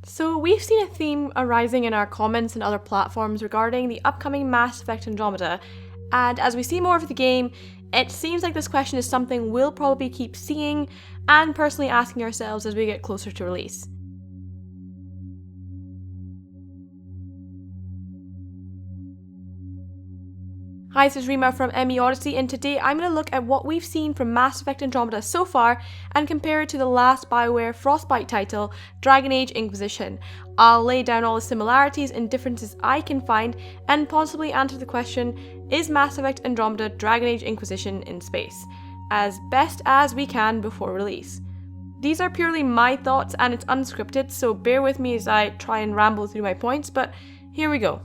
So we've seen a theme arising in our comments and other platforms regarding the upcoming Mass Effect Andromeda, and as we see more of the game, it seems like this question is something we'll probably keep seeing and personally asking ourselves as we get closer to release. Hi, this is Rima from MEOdyssey, and today I'm going to look at what we've seen from Mass Effect Andromeda so far and compare it to the last Bioware FROSTBITE title, Dragon Age Inquisition. I'll lay down all the similarities and differences I can find and possibly answer the question, is Mass Effect Andromeda Dragon Age Inquisition in space? As best as we can before release. These are purely my thoughts and it's unscripted, so bear with me as I try and ramble through my points, but here we go.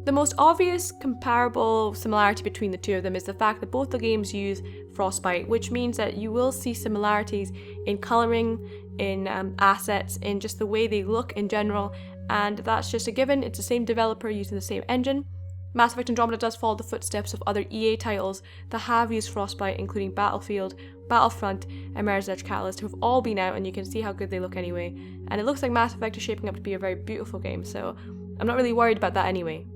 The most obvious comparable similarity between the two of them is the fact that both the games use Frostbite, which means that you will see similarities in colouring, in assets, in just the way they look in general, and that's just a given. It's the same developer using the same engine. Mass Effect Andromeda does follow the footsteps of other EA titles that have used Frostbite, including Battlefield, Battlefront, and Mirror's Edge Catalyst, who have all been out, and you can see how good they look anyway. And it looks like Mass Effect is shaping up to be a very beautiful game, so I'm not really worried about that anyway.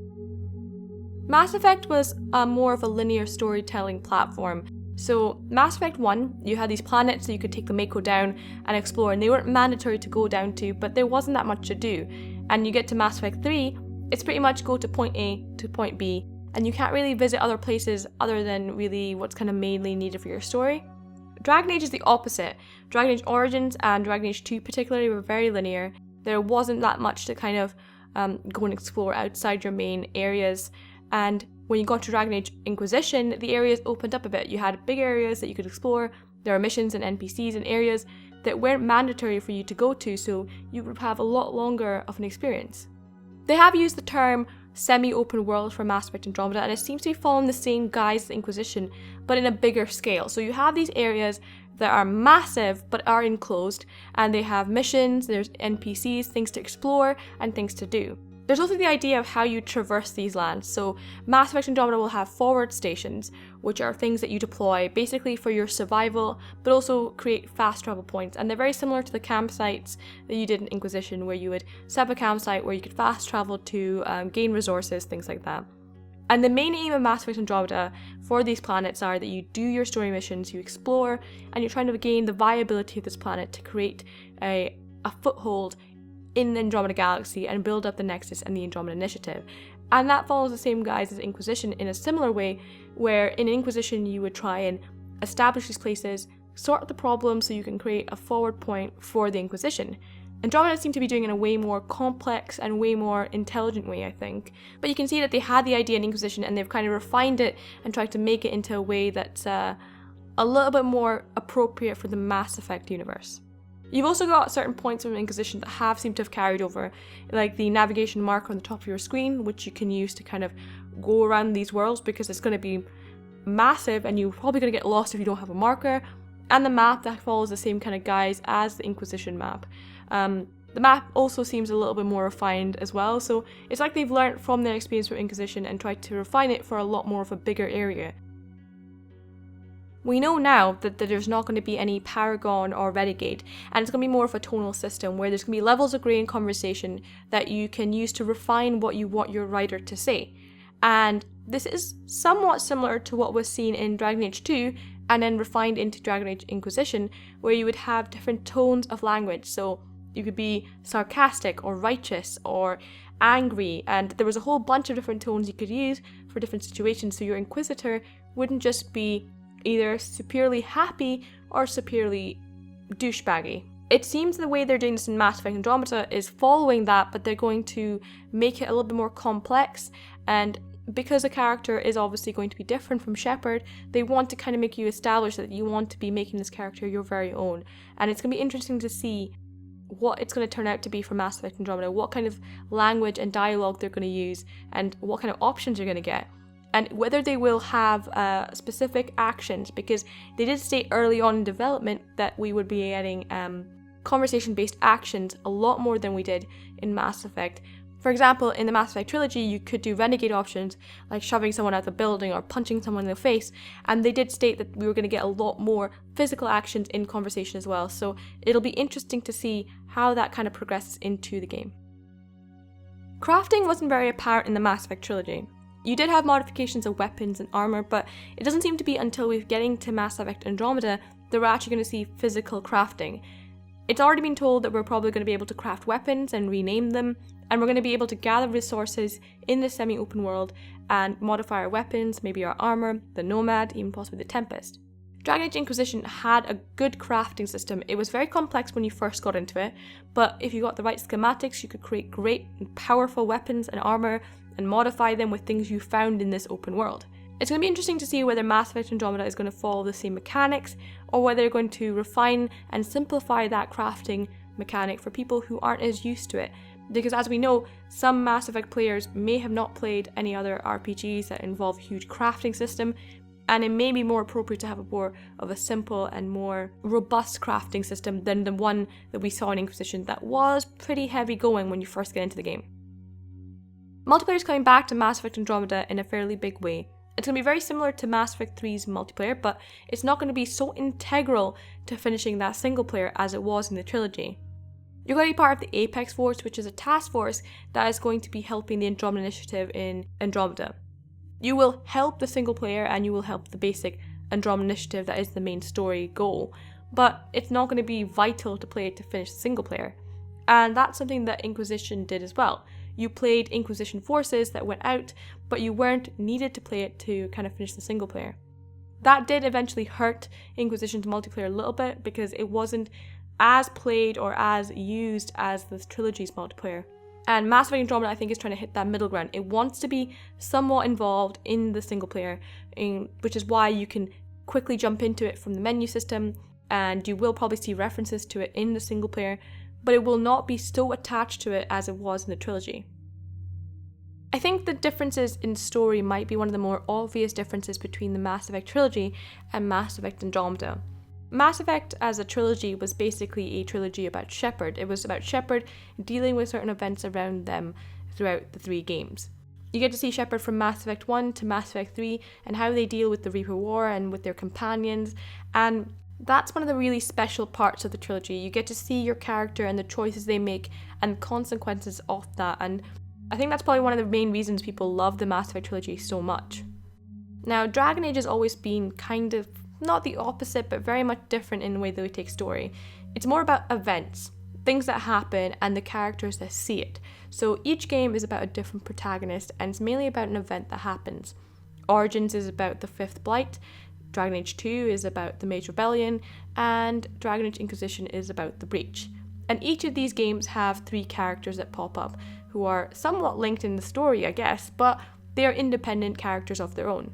Mass Effect was more of a linear storytelling platform. So Mass Effect 1, you had these planets that you could take the Mako down and explore, and they weren't mandatory to go down to, but there wasn't that much to do. And you get to Mass Effect 3, it's pretty much go to point A to point B, and you can't really visit other places other than really what's kind of mainly needed for your story. Dragon Age is the opposite. Dragon Age Origins and Dragon Age 2 particularly were very linear. There wasn't that much to kind of go and explore outside your main areas. And when you got to Dragon Age Inquisition, the areas opened up a bit. You had big areas that you could explore. There are missions and NPCs and areas that weren't mandatory for you to go to, so you would have a lot longer of an experience. They have used the term semi-open world for Mass Effect Andromeda, and it seems to be following the same guise as the Inquisition, but in a bigger scale. So you have these areas that are massive but are enclosed, and they have missions, there's NPCs, things to explore, and things to do. There's also the idea of how you traverse these lands. So Mass Effect Andromeda will have forward stations, which are things that you deploy basically for your survival, but also create fast travel points. And they're very similar to the campsites that you did in Inquisition, where you would set up a campsite where you could fast travel to gain resources, things like that. And the main aim of Mass Effect Andromeda for these planets are that you do your story missions, you explore, and you're trying to gain the viability of this planet to create a foothold in the Andromeda Galaxy and build up the Nexus and the Andromeda Initiative. And that follows the same guise as Inquisition in a similar way, where in Inquisition you would try and establish these places, sort the problems so you can create a forward point for the Inquisition. Andromeda seem to be doing it in a way more complex and way more intelligent way, I think. But you can see that they had the idea in Inquisition and they've kind of refined it and tried to make it into a way that's a little bit more appropriate for the Mass Effect universe. You've also got certain points from Inquisition that have seemed to have carried over, like the navigation marker on the top of your screen, which you can use to kind of go around these worlds because it's going to be massive and you're probably going to get lost if you don't have a marker, and the map that follows the same kind of guise as the Inquisition map. The map also seems a little bit more refined as well, so it's like they've learned from their experience with Inquisition and tried to refine it for a lot more of a bigger area. We know now that there's not going to be any Paragon or Renegade, and it's going to be more of a tonal system where there's going to be levels of grey in conversation that you can use to refine what you want your writer to say. And this is somewhat similar to what was seen in Dragon Age 2 and then refined into Dragon Age Inquisition, where you would have different tones of language. So you could be sarcastic or righteous or angry, and there was a whole bunch of different tones you could use for different situations, so your Inquisitor wouldn't just be either superiorly happy or superiorly douchebaggy. It seems the way they're doing this in Mass Effect Andromeda is following that, but they're going to make it a little bit more complex, and because a character is obviously going to be different from Shepard, they want to kind of make you establish that you want to be making this character your very own. And it's going to be interesting to see what it's going to turn out to be for Mass Effect Andromeda, what kind of language and dialogue they're going to use, and what kind of options you're going to get. And whether they will have specific actions, because they did state early on in development that we would be getting conversation-based actions a lot more than we did in Mass Effect. For example, in the Mass Effect trilogy, you could do renegade options like shoving someone out of a building or punching someone in the face, and they did state that we were going to get a lot more physical actions in conversation as well, so it'll be interesting to see how that kind of progresses into the game. Crafting wasn't very apparent in the Mass Effect trilogy. You did have modifications of weapons and armor, but it doesn't seem to be until we're getting to Mass Effect Andromeda that we're actually going to see physical crafting. It's already been told that we're probably going to be able to craft weapons and rename them, and we're going to be able to gather resources in the semi-open world and modify our weapons, maybe our armor, the Nomad, even possibly the Tempest. Dragon Age Inquisition had a good crafting system. It was very complex when you first got into it, but if you got the right schematics, you could create great and powerful weapons and armor and modify them with things you found in this open world. It's going to be interesting to see whether Mass Effect Andromeda is going to follow the same mechanics, or whether they're going to refine and simplify that crafting mechanic for people who aren't as used to it. Because as we know, some Mass Effect players may have not played any other RPGs that involve a huge crafting system, and it may be more appropriate to have a more of a simple and more robust crafting system than the one that we saw in Inquisition that was pretty heavy going when you first get into the game. Multiplayer is coming back to Mass Effect Andromeda in a fairly big way. It's going to be very similar to Mass Effect 3's multiplayer, but it's not going to be so integral to finishing that single player as it was in the trilogy. You're going to be part of the Apex Force, which is a task force that is going to be helping the Andromeda Initiative in Andromeda. You will help the single player and you will help the basic Andromeda Initiative that is the main story goal, but it's not going to be vital to play it to finish the single player. And that's something that Inquisition did as well. You played Inquisition forces that went out, but you weren't needed to play it to kind of finish the single player. That did eventually hurt Inquisition's multiplayer a little bit because it wasn't as played or as used as the trilogy's multiplayer. And Mass Effect Andromeda, I think, is trying to hit that middle ground. It wants to be somewhat involved in the single player, which is why you can quickly jump into it from the menu system, and you will probably see references to it in the single player, but it will not be so attached to it as it was in the trilogy. I think the differences in story might be one of the more obvious differences between the Mass Effect trilogy and Mass Effect Andromeda. Mass Effect as a trilogy was basically a trilogy about Shepard. It was about Shepard dealing with certain events around them throughout the 3 games. You get to see Shepard from Mass Effect 1 to Mass Effect 3 and how they deal with the Reaper War and with their companions, and that's one of the really special parts of the trilogy. You get to see your character and the choices they make and consequences of that, and I think that's probably one of the main reasons people love the Mass Effect trilogy so much. Now, Dragon Age has always been kind of not the opposite, but very much different in the way that we take story. It's more about events, things that happen, and the characters that see it. So each game is about a different protagonist, and it's mainly about an event that happens. Origins is about the 5th Blight, Dragon Age 2 is about the Mage Rebellion, and Dragon Age Inquisition is about the Breach. And each of these games have 3 characters that pop up, who are somewhat linked in the story, I guess, but they are independent characters of their own.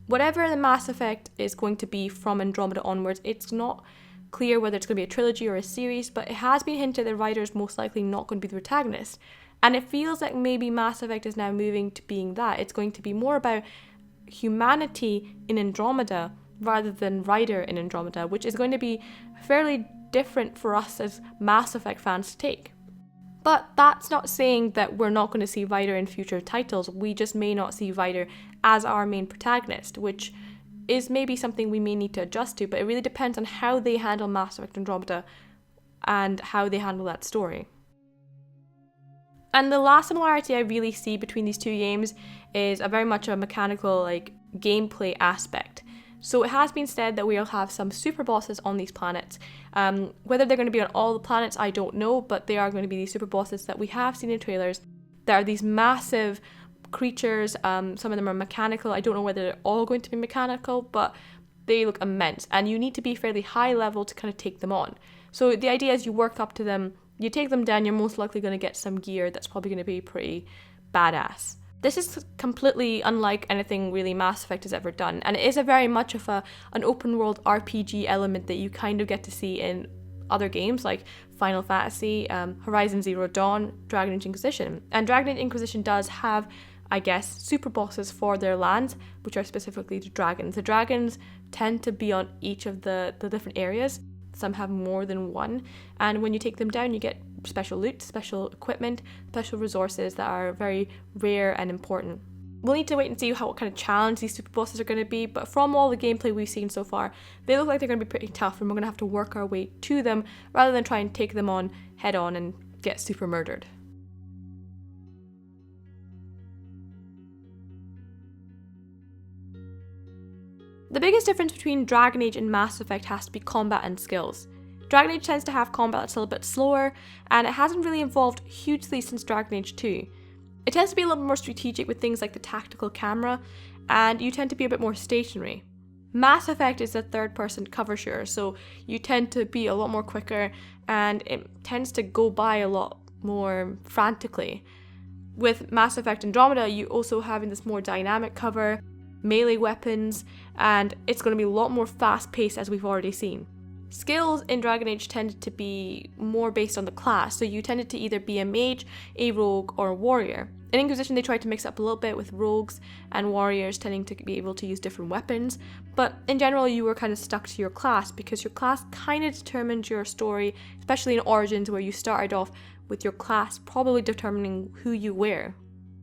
Whatever the Mass Effect is going to be from Andromeda onwards, it's not clear whether it's going to be a trilogy or a series, but it has been hinted that the writer's most likely not going to be the protagonist. And it feels like maybe Mass Effect is now moving to being that. It's going to be more about humanity in Andromeda rather than Ryder in Andromeda, which is going to be fairly different for us as Mass Effect fans to take. But that's not saying that we're not going to see Ryder in future titles. We just may not see Ryder as our main protagonist, which is maybe something we may need to adjust to, but it really depends on how they handle Mass Effect Andromeda and how they handle that story. And the last similarity I really see between these 2 games is a very much a mechanical gameplay aspect. So it has been said that we'll have some super bosses on these planets. Whether they're going to be on all the planets, I don't know, but they are going to be these super bosses that we have seen in trailers. There are these massive creatures, some of them are mechanical. I don't know whether they're all going to be mechanical, but they look immense, and you need to be fairly high level to kind of take them on. So the idea is you work up to them, you take them down, you're most likely going to get some gear that's probably going to be pretty badass. This is completely unlike anything really Mass Effect has ever done, and it is a very much of an open world RPG element that you kind of get to see in other games like Final Fantasy, Horizon Zero Dawn, Dragon Age Inquisition. And Dragon Age Inquisition does have, I guess, super bosses for their lands, which are specifically the dragons. The dragons tend to be on each of the different areas. Some have more than one, and when you take them down, you get special loot, special equipment, special resources that are very rare and important. We'll need to wait and see what kind of challenge these super bosses are going to be, but from all the gameplay we've seen so far, they look like they're going to be pretty tough, and we're going to have to work our way to them rather than try and take them on head on and get super murdered. The biggest difference between Dragon Age and Mass Effect has to be combat and skills. Dragon Age tends to have combat that's a little bit slower, and it hasn't really evolved hugely since Dragon Age 2. It tends to be a little more strategic with things like the tactical camera, and you tend to be a bit more stationary. Mass Effect is a third-person cover shooter, so you tend to be a lot more quicker, and it tends to go by a lot more frantically. With Mass Effect Andromeda, you also having this more dynamic cover, melee weapons, and it's going to be a lot more fast-paced as we've already seen. Skills in Dragon Age tended to be more based on the class, so you tended to either be a mage, a rogue, or a warrior. In Inquisition, they tried to mix up a little bit with rogues and warriors tending to be able to use different weapons, but in general you were kind of stuck to your class because your class kind of determined your story, especially in Origins where you started off with your class probably determining who you were.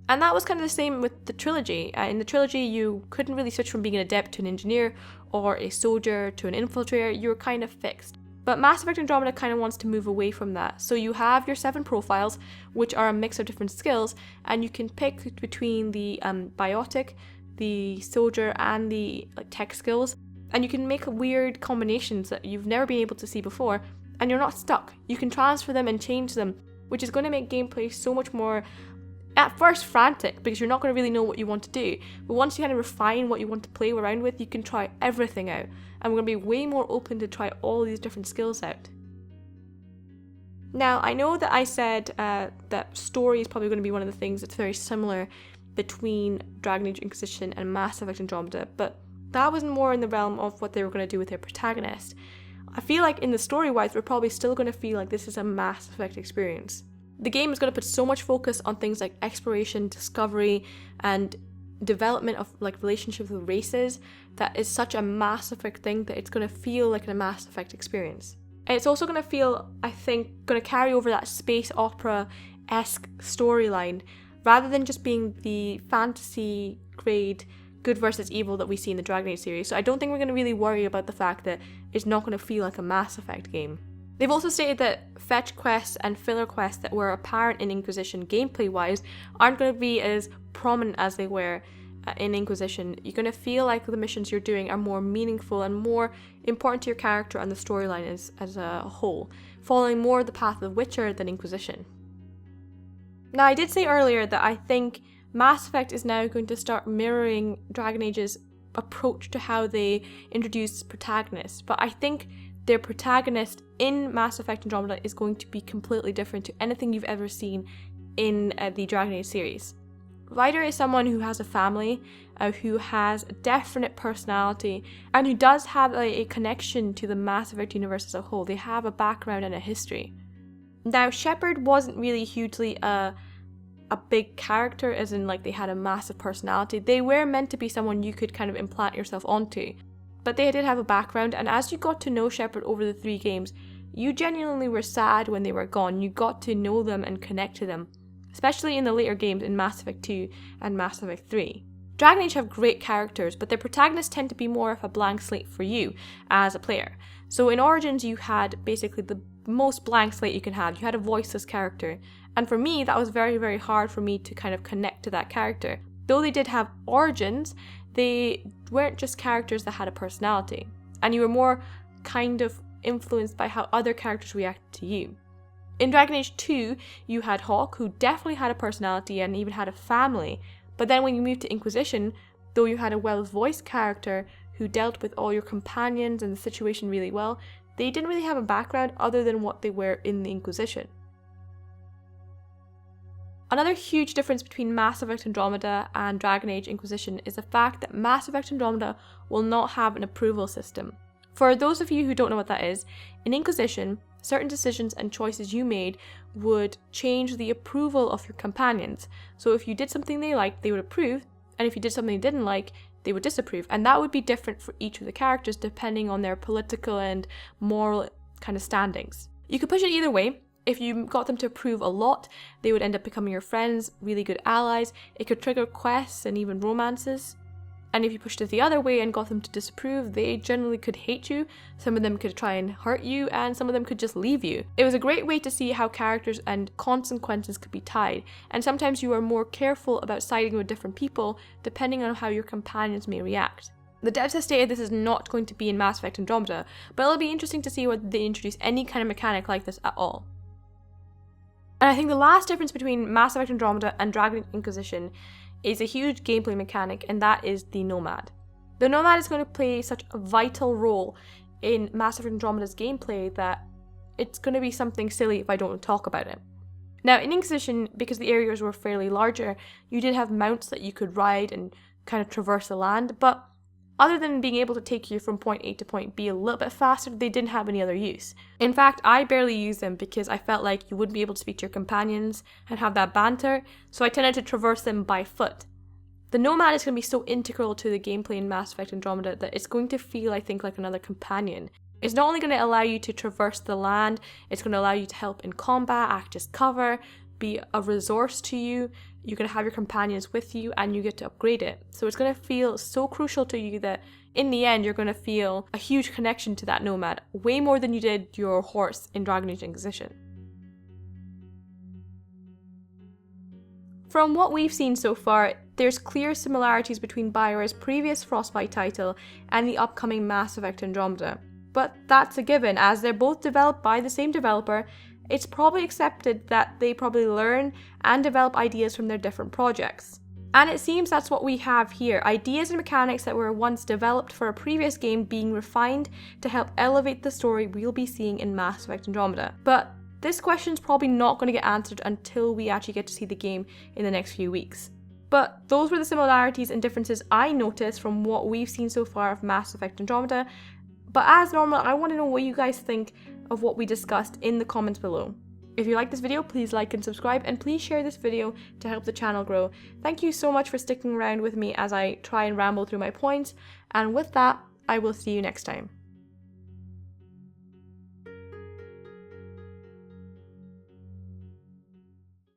And that was kind of the same with the trilogy. In the trilogy, you couldn't really switch from being an adept to an engineer or a soldier to an infiltrator. You were kind of fixed. But Mass Effect Andromeda kind of wants to move away from that. So you have your 7 profiles, which are a mix of different skills, and you can pick between the biotic, the soldier, and the tech skills. And you can make weird combinations that you've never been able to see before, and you're not stuck. You can transfer them and change them, which is going to make gameplay so much more, at first, frantic, because you're not going to really know what you want to do. But once you kind of refine what you want to play around with, you can try everything out. And we're going to be way more open to try all these different skills out. Now, I know that I said that story is probably going to be one of the things that's very similar between Dragon Age Inquisition and Mass Effect Andromeda, but that was more in the realm of what they were going to do with their protagonist. I feel like in the story-wise, we're probably still going to feel like this is a Mass Effect experience. The game is going to put so much focus on things like exploration, discovery, and development of relationships with races that is such a Mass Effect thing that it's going to feel like a Mass Effect experience. And it's also going to feel, I think, going to carry over that space opera-esque storyline rather than just being the fantasy grade good versus evil that we see in the Dragon Age series. So I don't think we're going to really worry about the fact that it's not going to feel like a Mass Effect game. They've also stated that fetch quests and filler quests that were apparent in Inquisition gameplay-wise aren't going to be as prominent as they were in Inquisition. You're going to feel like the missions you're doing are more meaningful and more important to your character and the storyline as a whole, following more the path of Witcher than Inquisition. Now, I did say earlier that I think Mass Effect is now going to start mirroring Dragon Age's approach to how they introduce protagonists, but I think their protagonist in Mass Effect Andromeda is going to be completely different to anything you've ever seen in the Dragon Age series. Ryder is someone who has a family, who has a definite personality, and who does have a connection to the Mass Effect universe as a whole. They have a background and a history. Now, Shepard wasn't really hugely a big character, as in they had a massive personality. They were meant to be someone you could kind of implant yourself onto. But they did have a background, and as you got to know Shepard over the 3 games, you genuinely were sad when they were gone. You got to know them and connect to them, especially in the later games in Mass Effect 2 and Mass Effect 3. Dragon Age have great characters, but their protagonists tend to be more of a blank slate for you as a player. So in Origins, you had basically the most blank slate you can have. You had a voiceless character, and for me, that was very, very hard for me to kind of connect to that character. Though they did have origins, they weren't just characters that had a personality, and you were more kind of influenced by how other characters reacted to you. In Dragon Age 2, you had Hawke, who definitely had a personality and even had a family, but then when you moved to Inquisition, though you had a well-voiced character who dealt with all your companions and the situation really well, they didn't really have a background other than what they were in the Inquisition. Another huge difference between Mass Effect Andromeda and Dragon Age Inquisition is the fact that Mass Effect Andromeda will not have an approval system. For those of you who don't know what that is, in Inquisition, certain decisions and choices you made would change the approval of your companions. So if you did something they liked, they would approve, and if you did something they didn't like, they would disapprove. And that would be different for each of the characters depending on their political and moral kind of standings. You could push it either way. If you got them to approve a lot, they would end up becoming your friends, really good allies. It could trigger quests and even romances. And if you pushed it the other way and got them to disapprove, they generally could hate you, some of them could try and hurt you, and some of them could just leave you. It was a great way to see how characters and consequences could be tied, and sometimes you are more careful about siding with different people depending on how your companions may react. The devs have stated this is not going to be in Mass Effect Andromeda, but it'll be interesting to see whether they introduce any kind of mechanic like this at all. And I think the last difference between Mass Effect Andromeda and Dragon Age Inquisition is a huge gameplay mechanic, and that is the NOMAD. The NOMAD is going to play such a vital role in Mass Effect Andromeda's gameplay that it's going to be something silly if I don't talk about it. Now, in Inquisition, because the areas were fairly larger, you did have mounts that you could ride and kind of traverse the land, but other than being able to take you from point A to point B a little bit faster, they didn't have any other use. In fact, I barely used them because I felt like you wouldn't be able to speak to your companions and have that banter, so I tended to traverse them by foot. The NOMAD is going to be so integral to the gameplay in Mass Effect Andromeda that it's going to feel, I think, like another companion. It's not only going to allow you to traverse the land, it's going to allow you to help in combat, act as cover, be a resource to you. You're going to have your companions with you and you get to upgrade it. So it's going to feel so crucial to you that in the end you're going to feel a huge connection to that NOMAD, way more than you did your horse in Dragon Age Inquisition. From what we've seen so far, there's clear similarities between Bioware's previous Frostbite title and the upcoming Mass Effect Andromeda. But that's a given, as they're both developed by the same developer. It's probably accepted that they probably learn and develop ideas from their different projects. And it seems that's what we have here, ideas and mechanics that were once developed for a previous game being refined to help elevate the story we'll be seeing in Mass Effect Andromeda. But this question's probably not going to get answered until we actually get to see the game in the next few weeks. But those were the similarities and differences I noticed from what we've seen so far of Mass Effect Andromeda. But as normal, I want to know what you guys think of what we discussed in the comments below. If you like this video, please like and subscribe, and please share this video to help the channel grow. Thank you so much for sticking around with me as I try and ramble through my points, and with that, I will see you next time.